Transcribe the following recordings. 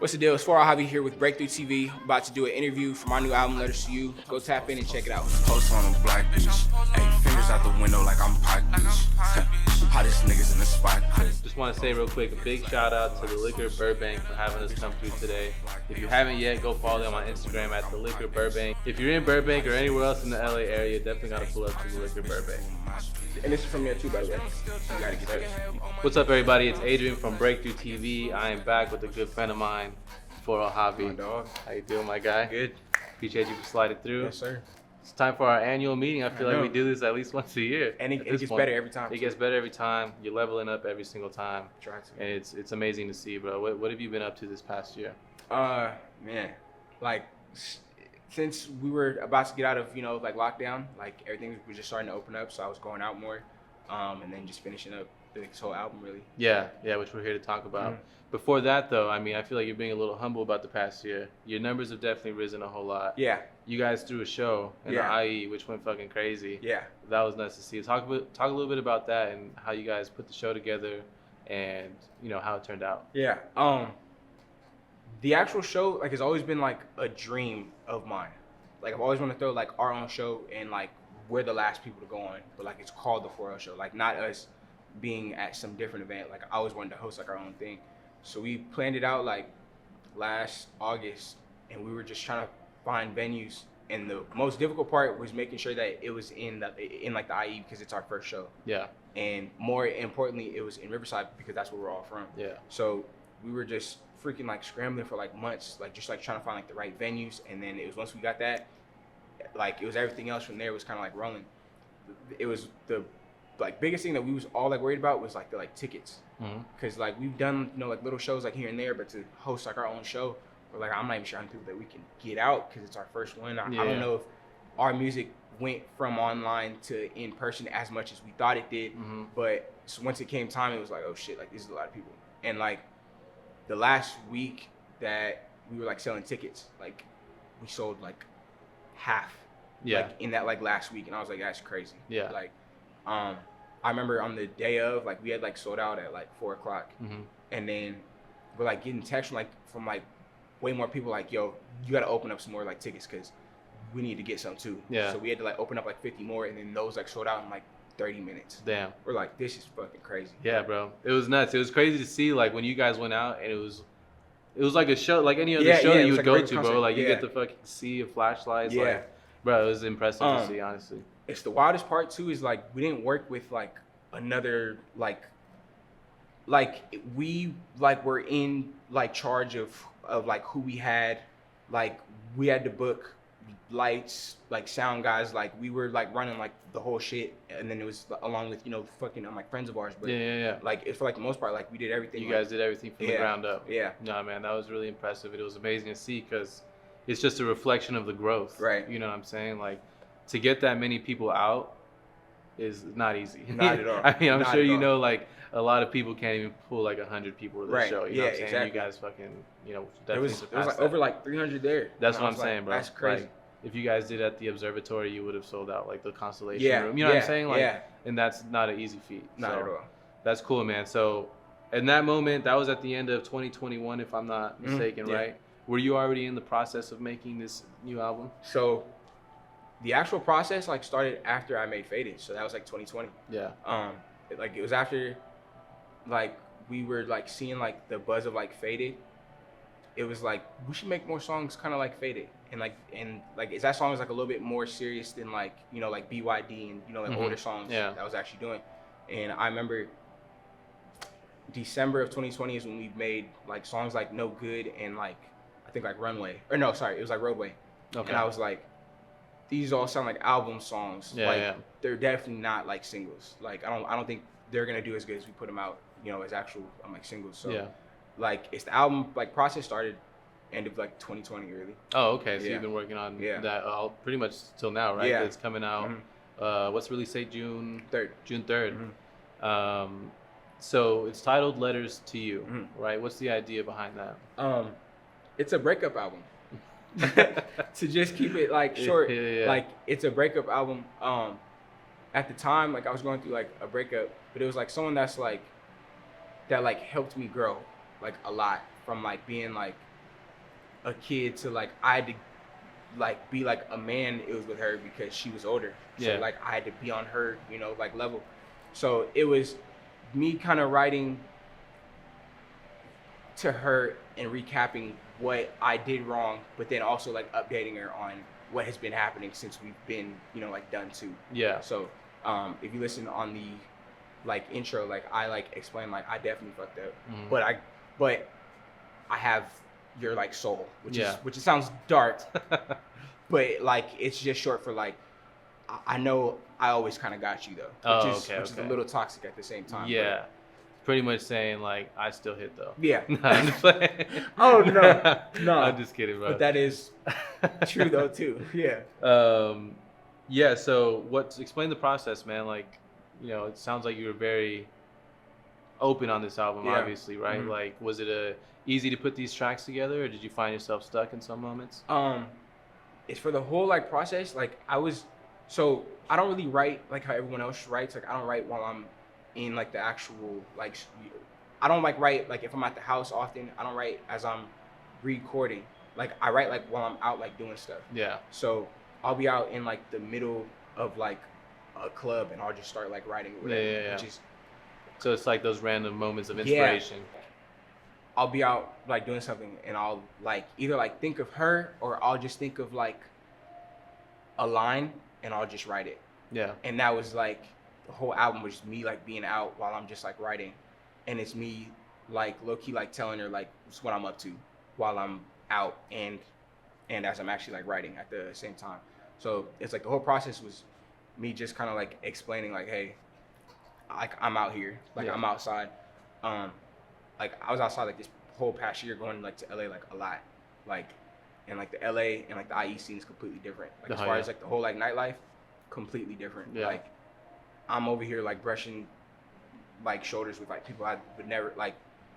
What's the deal? It's Javi here with Breakthru TV. About to do an interview for my new album, Letters to You. Go tap in and check it out. Post on a black bitch. Hey, fingers out the window like I'm Pac bitch. Hottest niggas in the spot. Just want to say real quick, a big shout out to the Liquor Burbank for having us come through today. If you haven't yet, go follow them on Instagram at the Liquor Burbank. If you're in Burbank or anywhere else in the LA area, definitely gotta pull up to the Liquor Burbank. And this is from there too, by the way. You gotta get this. What's up, everybody? It's Adrian from Breakthru TV. I am back with a good friend of mine, Javi. My dog. How you doing, my guy? Good. Appreciate you for sliding through. Yes, sir. It's time for our annual meeting. I feel like we do this at least once a year. And it gets better every time. It gets better every time. You're leveling up every single time. Trying to. And it's amazing to see, bro. What have you been up to this past year? Man, like since we were about to get out of like lockdown, like everything was just starting to open up, so I was going out more, and then just finishing up this whole album really. Yeah, which we're here to talk about. Mm-hmm. Before that, though, I mean, I feel like you're being a little humble about the past year. Your numbers have definitely risen a whole lot. Yeah. You guys threw a show in the IE, which went fucking crazy. Yeah. That was nice to see. Talk a little bit about that and how you guys put the show together, and how it turned out. Yeah. The actual show has always been like a dream of mine. Like I've always wanted to throw like our own show, and like we're the last people to go on, but like it's called the 4L show. Like not us being at some different event. Like I always wanted to host like our own thing. So we planned it out like last August, and we were just trying to find venues. And the most difficult part was making sure that it was in like the IE because it's our first show. Yeah. And more importantly, it was in Riverside because that's where we're all from. Yeah. So we were just freaking like scrambling for like months, like just like trying to find like the right venues. And then it was once we got that, like it was everything else from there was kind of like rolling. It was the biggest thing that we was all like worried about was like the tickets. Because like we've done like little shows like here and there, but to host like our own show, we're like I'm not even sure how many people that we can get out because it's our first one. I don't know if our music went from online to in person as much as we thought it did. But once it came time, it was like, oh shit, like this is a lot of people. And like the last week that we were like selling tickets, like we sold like half. Like in that like last week, and I was like, that's crazy. Yeah. Like I remember on the day of, like, we had, like, sold out at, like, 4 o'clock. And then we're, like, getting text from way more people, like, yo, you got to open up some more, like, tickets because we need to get some, too. Yeah. So we had to, like, open up, like, 50 more, and then those, like, sold out in, like, 30 minutes. Damn. We're like, this is fucking crazy. Yeah, bro. It was nuts. It was crazy to see, like, when you guys went out, and it was like a show, like any other show that you would go to, bro. Like, you get to fucking see a flashlights. Yeah. Like, bro, it was impressive to see, honestly. It's the wildest part too is like we didn't work with like another like we like were in like charge of like who we had, like we had to book lights, like sound guys, like we were like running like the whole shit, and then it was along with fucking like friends of ours, but like it's for like the most part like we did everything. You guys did everything from the ground up. Yeah. Nah, man, that was really impressive. It was amazing to see because it's just a reflection of the growth. Right. You know what I'm saying? Like, to get that many people out is not easy. Not at all. I mean, I'm not sure like a lot of people can't even pull like 100 people to the show. You know what I'm saying? Exactly. You guys fucking, there was like over like 300 there. That's what I'm saying, bro. That's crazy. Like, if you guys did at the observatory, you would have sold out like the Constellation room. You know what I'm saying? Like, and that's not an easy feat. Not at all. That's cool, man. So, in that moment, that was at the end of 2021, if I'm not mistaken, right? Were you already in the process of making this new album? So, the actual process like started after I made Faded, so that was like 2020. Yeah. It was after, like we were like seeing like the buzz of like Faded. It was like we should make more songs kind of like Faded, and like that song was like a little bit more serious than like like BYD and like older songs that I was actually doing. And I remember December of 2020 is when we made like songs like No Good and like I think like Runway, or no, sorry, it was like Roadway. Okay. And I was like, these all sound like album songs. They're definitely not like singles. Like I don't think they're gonna do as good as we put them out, as actual like singles. So like it's the album like process started end of like 2020 really. Oh, okay. So you've been working on that pretty much till now, right? Yeah. It's coming out. What's the release date? June 3rd. June 3rd. So it's titled Letters to You, right? What's the idea behind that? It's a breakup album. To just keep it like short, like it's a breakup album. At the time, like I was going through like a breakup, but it was like someone that helped me grow like a lot from like being like a kid to like I had to like be like a man. It was with her because she was older. So Yeah. like I had to be on her, you know, like level. So it was me kind of writing to her and recapping what I did wrong, but then also like updating her on what has been happening since we've been, you know, like done too. Yeah. So if you listen on the like intro, like I like explain like I definitely fucked up, but I have your like soul, which Yeah. is which it sounds dark, but like it's just short for like I know I always kind of got you though, which is a little toxic at the same time. Yeah. Pretty much saying like I still hit though. Yeah. No, I'm just playing. Oh no. I'm just kidding, bro. But that is true though too. Yeah. Yeah. So explain the process, man. Like, you know, it sounds like you were very open on this album, Yeah. obviously, right? Mhm. Like, was it easy to put these tracks together, or did you find yourself stuck in some moments? It's for the whole like process. Like I don't really write like how everyone else writes. Like I don't write while I'm in like the actual like I don't like write like if I'm at the house often. I don't write as I'm recording. Like I write like while I'm out like doing stuff. Yeah. So I'll be out in like the middle of like a club and I'll just start like writing or whatever. Yeah. Which is So it's like those random moments of inspiration. I'll be out like doing something and I'll like either like think of her or I'll just think of like a line and I'll just write it. Yeah. And that was like the whole album was me like being out while I'm just like writing, and it's me like low key like telling her like what I'm up to while I'm out and as I'm actually like writing at the same time. So it's like the whole process was me just kind of like explaining like, hey, like I'm out here, like Yeah. I'm outside. Like I was outside like this whole past year going like to LA like a lot, like and like the LA and like the IE scene is completely different. Like as far as like the whole like nightlife, completely different. Yeah. Like I'm over here like brushing like shoulders with like people I would never like.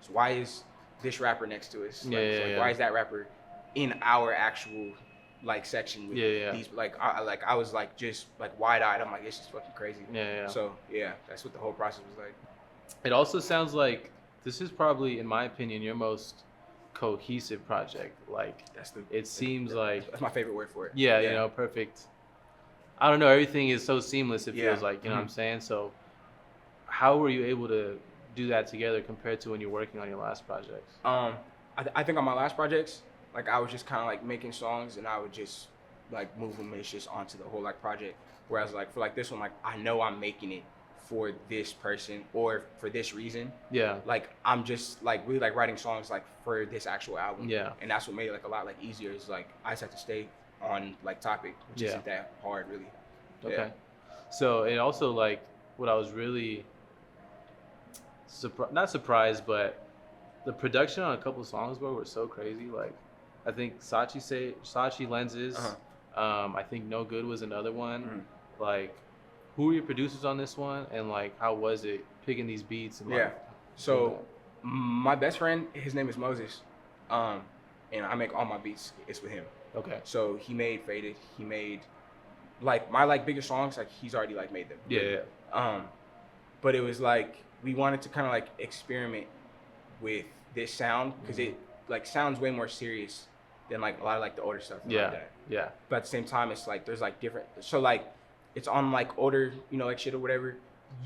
So why is this rapper next to us? Like, why is that rapper in our actual like section with these like I was like just like wide eyed. I'm like, it's just fucking crazy. Yeah. So yeah, that's what the whole process was like. It also sounds like this is probably, in my opinion, your most cohesive project. Like it seems like that's my favorite word for it. Yeah, you know, perfect. I don't know, everything is so seamless, it feels like, you know what I'm saying? So how were you able to do that together compared to when you're working on your last projects? I think on my last projects, like I was just kind of like making songs and I would just like move them just onto the whole like project. Whereas like for like this one, like I know I'm making it for this person or for this reason. Yeah. Like I'm just like really like writing songs like for this actual album. Yeah. And that's what made it like a lot like easier is like I just have to stay on like topic, which isn't that hard really. Okay. So it also like what I was really not surprised, but the production on a couple of songs, bro, were so crazy. Like I think Sachi Lenses, I think No Good was another one. Like who were your producers on this one, and like how was it picking these beats? And like, so my best friend, his name is Moses, and I make all my beats. It's with him. Okay. So he made Faded. He made like my like bigger songs. Like he's already like made them. Yeah. But it was like we wanted to kind of like experiment with this sound because it like sounds way more serious than like a lot of like the older stuff. Like that. Yeah. But at the same time, it's like there's like different. So like it's on like older, you know, like shit or whatever.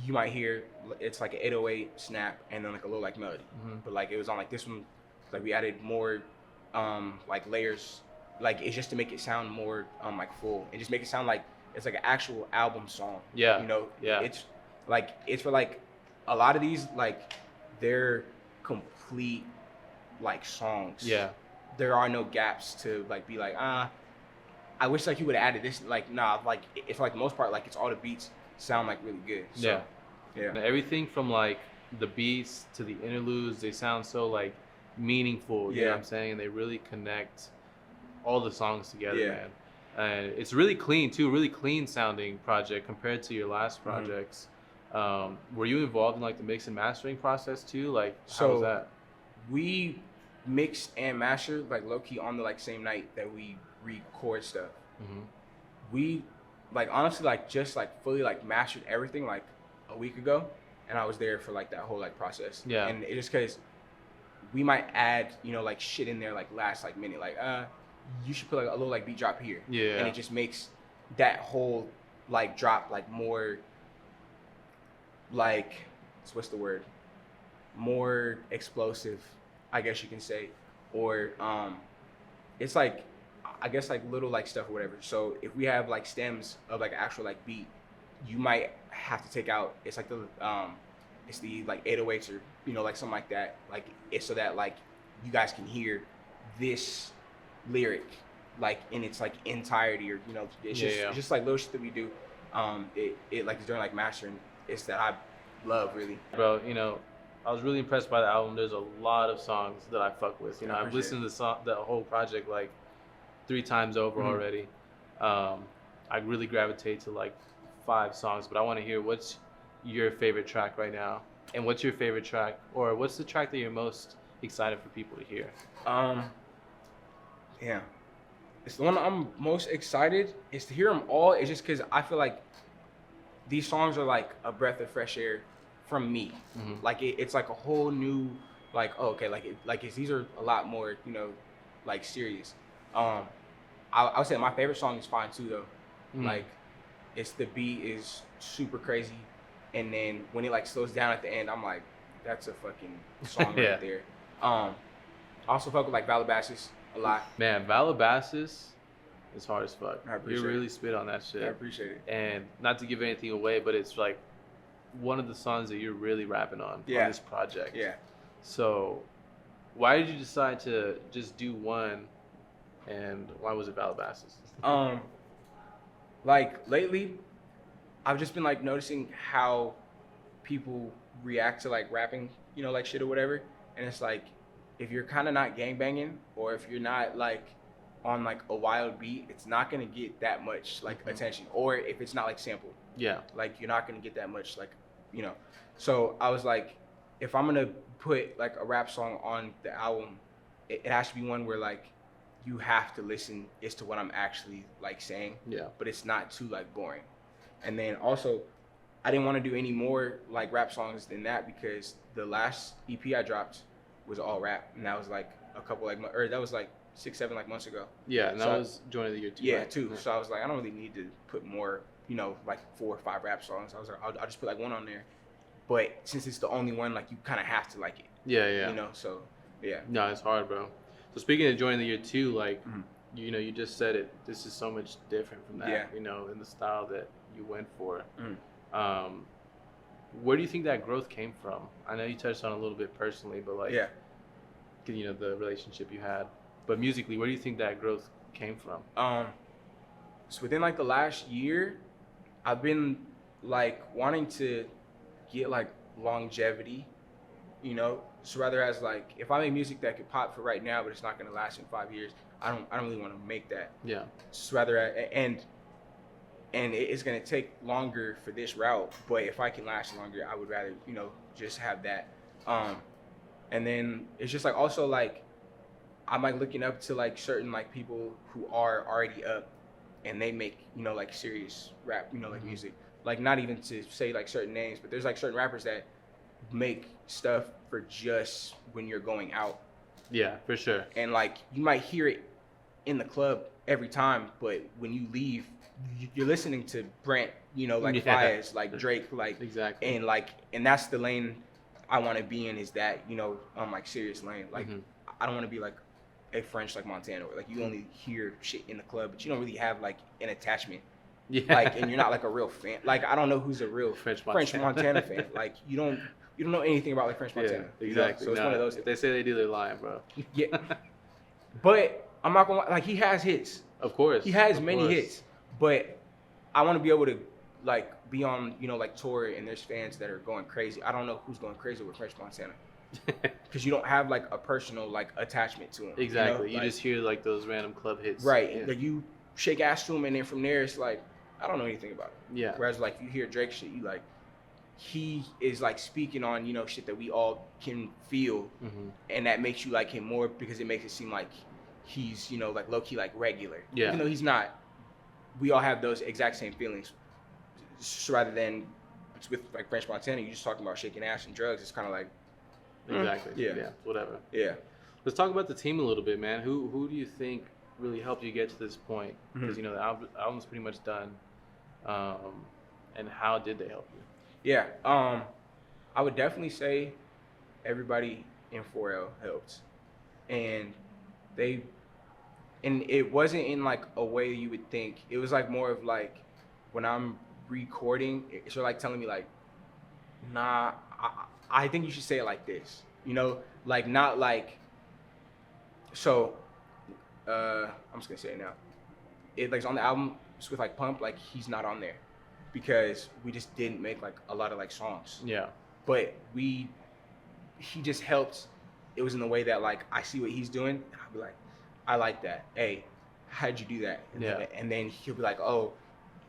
You might hear it's like an 808 snap and then like a little like melody. But like it was on like this one, like we added more like layers. Like it's just to make it sound more like full and just make it sound like it's like an actual album song. Yeah. You know. Yeah. It's for like a lot of these like they're complete like songs. Yeah. There are no gaps to like be like I wish like you would have added this. Like nah, like it's like the most part like it's all the beats sound like really good. So, yeah. Everything from like the beats to the interludes, they sound so like meaningful. You know what I'm saying? And they really connect all the songs together, man. And it's really clean too, really clean sounding project compared to your last projects. Were you involved in like the mix and mastering process too? Like how was that? We mixed and mastered like low key on the like same night that we record stuff. We like honestly like just like fully like mastered everything like a week ago, and I was there for like that whole like process. And it just because we might add, you know, like shit in there like last like minute, like you should put like a little like beat drop here. Yeah. And it just makes that whole like drop like more like what's the word? More explosive, I guess you can say. Or it's like I guess like little like stuff or whatever. So if we have like stems of like actual like beat, you might have to take out it's like the like 808s or you know like something like that. Like it's so that like you guys can hear this lyric like in its like entirety, or you know it's just like little shit that we do. It like during like mastering, it's that I love really. Bro, you know, I was really impressed by the album. There's a lot of songs that I fuck with. You know, I've listened to the whole project like 3 times over already. I really gravitate to like 5 songs, but I want to hear what's your favorite track right now, and what's your favorite track, or what's the track that you're most excited for people to hear? Yeah, it's the one I'm most excited is to hear them all. It's just because I feel like these songs are like a breath of fresh air from me. Like it's like a whole new like okay like these are a lot more you know like serious. I would say my favorite song is Fine Too though. Like it's the beat is super crazy, and then when it like slows down at the end, I'm like that's a fucking song Yeah. right there. I also fuck with like Calabasas a lot. Man, Calabasas is hard as fuck. I appreciate You really it. spit on that shit. I appreciate it. And not to give anything away, but it's like one of the songs that you're really rapping on this project. Yeah. So why did you decide to just do one, and why was it Calabasas? Like lately, I've just been like noticing how people react to like rapping, you know, like shit or whatever. And it's like, if you're kind of not gangbanging, or if you're not like on like a wild beat, it's not gonna get that much like attention. Or if it's not like sampled, like you're not gonna get that much like, you know. So I was like, if I'm gonna put like a rap song on the album, it has to be one where like you have to listen as to what I'm actually like saying. But it's not too like boring. And then also, I didn't want to do any more like rap songs than that, because the last EP I dropped was all rap, and that was like a couple like or that was like 6-7 like months ago. Yeah, and that was Joint of the Year 2. Yeah, right? 2. So I was like, I don't really need to put more, you know, like 4 or 5 rap songs. I was like, I'll just put like one on there. But since it's the only one, like you kind of have to like it. Yeah. You know, so yeah. No, it's hard, bro. So speaking of Joint of the Year 2, like, you know, you just said it. This is so much different from that. Yeah. You know, in the style that you went for. Where do you think that growth came from? I know you touched on it a little bit personally, but like, you know, the relationship you had. But musically, where do you think that growth came from? So within like the last year, I've been like wanting to get like longevity, you know. So rather as like, if I make music that could pop for right now, but it's not gonna last in 5 years, I don't really want to make that. Yeah. So rather and it's gonna take longer for this route, but if I can last longer, I would rather, you know, just have that. And then it's just like also like I'm like looking up to like certain like people who are already up, and they make, you know, like serious rap, you know, like music. Like not even to say like certain names, but there's like certain rappers that make stuff for just when you're going out. Yeah, for sure. And like you might hear it in the club every time, but when you leave, you're listening to Brent, you know, like Fayez, like Drake, like exactly. And that's the lane I want to be in, is that, you know, like serious lane. Like I don't want to be like a French like Montana, where like you only hear shit in the club, but you don't really have like an attachment. Yeah. Like, and you're not like a real fan. Like I don't know who's a real French Montana fan. Like you don't know anything about like French Montana. Yeah, exactly. You know? So it's one of those. If they say they do, they're lying, bro. Yeah. But I'm not gonna lie, like he has hits. Of course. He has many hits. But I want to be able to like be on, you know, like tour, and there's fans that are going crazy. I don't know who's going crazy with French Montana. Because you don't have like a personal like attachment to him. Exactly. You know? You just hear like those random club hits. Right. Yeah. Like you shake ass to him, and then from there it's like, I don't know anything about it. Yeah. Whereas like you hear Drake shit, you like, he is like speaking on, you know, shit that we all can feel, and that makes you like him more, because it makes it seem like he's, you know, like low key like regular. Yeah. Even though he's not. We all have those exact same feelings. So rather than with like French Montana, you're just talking about shaking ass and drugs. It's kind of like, Exactly. Yeah. Whatever. Yeah. Let's talk about the team a little bit, man. Who do you think really helped you get to this point? Because Mm-hmm. the album's pretty much done. And how did they help you? Yeah. I would definitely say everybody in 4L helped, and it wasn't in like a way you would think. It was like more of like when I'm recording, it's sort of like telling me like, nah, I think you should say it like this, like not like. So, I'm just gonna say it now. It like on the album, it's with like Pump, like he's not on there because we just didn't make like a lot of like songs. Yeah. But he just helped. It was in the way that like I see what he's doing, and I'll be like, I like that. Hey, how'd you do that? And then he'll be like, oh,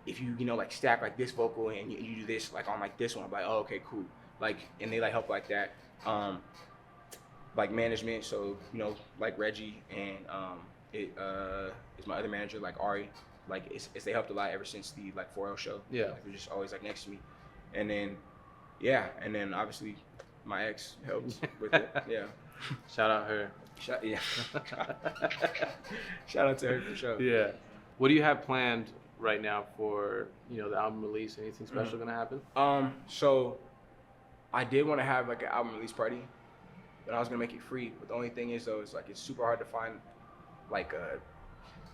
if you like stack like this vocal and you do this like on like this one, I'm like, oh, okay, cool. Like, and they like help like that. Like management, so like Reggie and is my other manager, like Ari. Like it's they helped a lot ever since the like 4L show. Yeah. Like, they're just always like next to me, and then obviously my ex helped with it. Yeah. Shout out her. Shout out to her for sure. Yeah. What do you have planned right now for the album release? Anything special gonna happen? So I did want to have like an album release party, but I was gonna make it free. But the only thing is though, it's like it's super hard to find like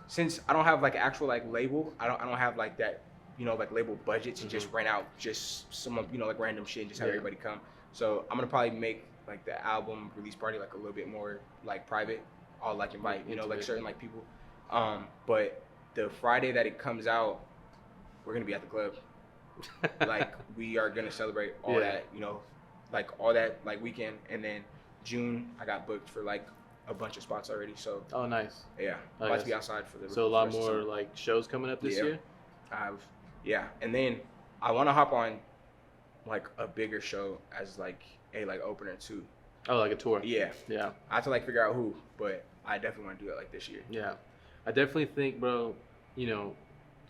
since I don't have like an actual like label, I don't have like that like label budget to just rent out just some like random shit and just have everybody come. So I'm gonna probably make like the album release party like a little bit more like private. I'll like invite like certain like people. But the Friday that it comes out, we're gonna be at the club. Like we are gonna celebrate all that like all that like weekend, and then June I got booked for like a bunch of spots already. So oh, nice. Yeah, I'm about to be outside for the. So a lot more like shows coming up this year. And then I want to hop on like a bigger show as like a like opener too. Oh, like a tour. Yeah. Yeah. I have to like figure out who, but I definitely want to do it like this year. Yeah, I definitely think, bro.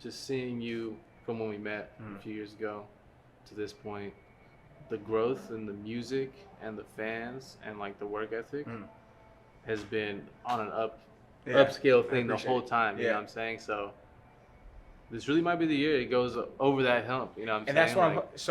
Just seeing you from when we met a few years ago to this point, the growth in the music and the fans and like the work ethic has been on an upscale thing the whole time. You know what I'm saying? So this really might be the year it goes over that hump. You know what I'm saying? And that's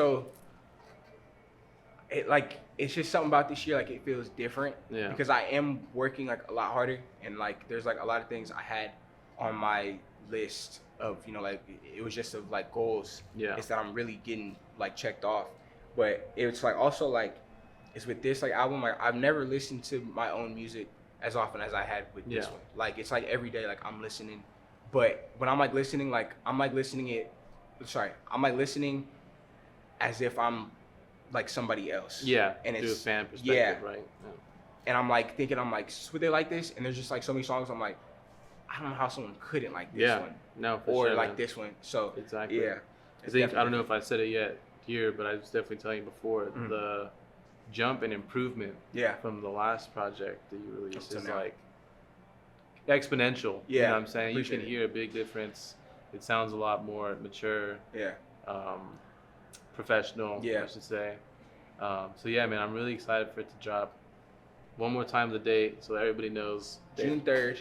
what it's just something about this year, like it feels different. Yeah. Because I am working like a lot harder, and like there's like a lot of things I had on my list of like it was just of like goals. Yeah. It's that I'm really getting like checked off, but it's like also like it's with this like album, like I've never listened to my own music as often as I had with this one. Like it's like every day like I'm listening, but when I'm like listening, like I'm like listening as if I'm like somebody else. Yeah. And through it's a fan perspective, right? Yeah. And I'm like thinking, would they like this? And there's just like so many songs I'm like, I don't know how someone couldn't like this one. No, for or sure, like man. this one. So exactly. Yeah. I think I don't know if I said it yet here, but I was definitely telling you before the jump and improvement from the last project that you released is like exponential. Yeah. You know what I'm saying? Appreciate You can hear a big difference. It sounds a lot more mature. Yeah. Professional, I should say. So yeah, man, I'm really excited for it to drop. One more time the date so everybody knows. June 3rd,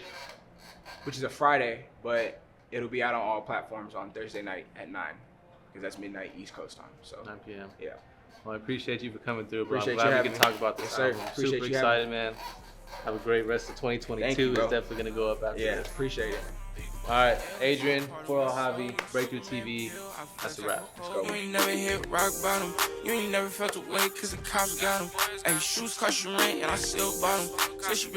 which is a Friday, but it'll be out on all platforms on Thursday night at 9, because that's midnight East Coast time. So 9 p.m. Yeah. Well, I appreciate you for coming through, bro. Appreciate I'm glad you we can having talk about this. Yes, sir. album. Appreciate Super you excited, man. Have a great rest of 2022. Thank you, bro. It's definitely gonna go up after this. Appreciate it. All right, Adrian, 4L Javi, Breakthru TV. That's a wrap. Let's go. You ain't never hit rock bottom. You ain't never felt away cause the cops got him. Hey, shoes cost you rent and I still bought them.